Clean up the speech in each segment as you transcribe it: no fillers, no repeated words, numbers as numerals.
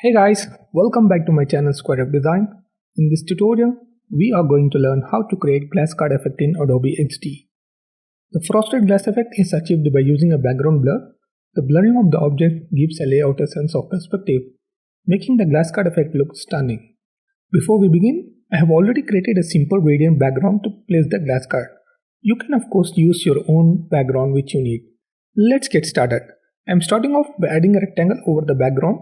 Hey guys, welcome back to my channel SquareF Design. In this tutorial, we are going to learn how to create glass card effect in Adobe XD. The frosted glass effect is achieved by using a background blur. The blurring of the object gives a layout a sense of perspective, making the glass card effect look stunning. Before we begin, I have already created a simple gradient background to place the glass card. You can of course use your own background which you need. Let's get started. I am starting off by adding a rectangle over the background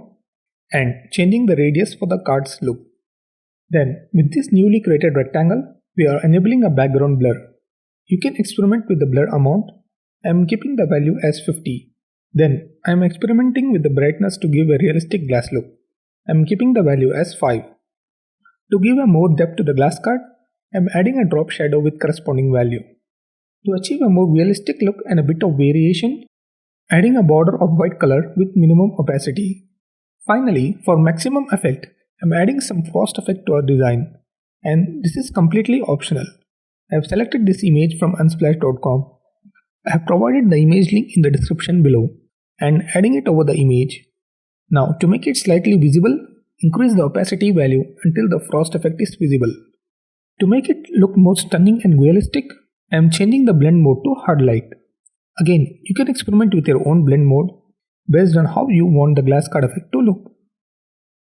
and changing the radius for the card's look. Then, with this newly created rectangle, we are enabling a background blur. You can experiment with the blur amount. I am keeping the value as 50. Then, I am experimenting with the brightness to give a realistic glass look. I am keeping the value as 5. To give a more depth to the glass card, I am adding a drop shadow with corresponding value. To achieve a more realistic look and a bit of variation, adding a border of white color with minimum opacity. Finally, for maximum effect, I am adding some frost effect to our design, and this is completely optional. I have selected this image from unsplash.com. I have provided the image link in the description below and adding it over the image. Now to make it slightly visible, increase the opacity value until the frost effect is visible. To make it look more stunning and realistic, I am changing the blend mode to hard light. Again, you can experiment with your own blend mode based on how you want the glass card effect to look.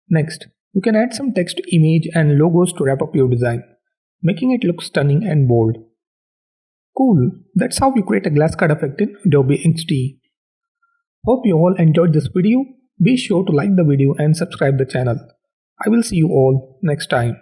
Next, you can add some text, image and logos to wrap up your design, making it look stunning and bold. Cool, that's how you create a glass card effect in Adobe XD. Hope you all enjoyed this video. Be sure to like the video and subscribe the channel. I will see you all next time.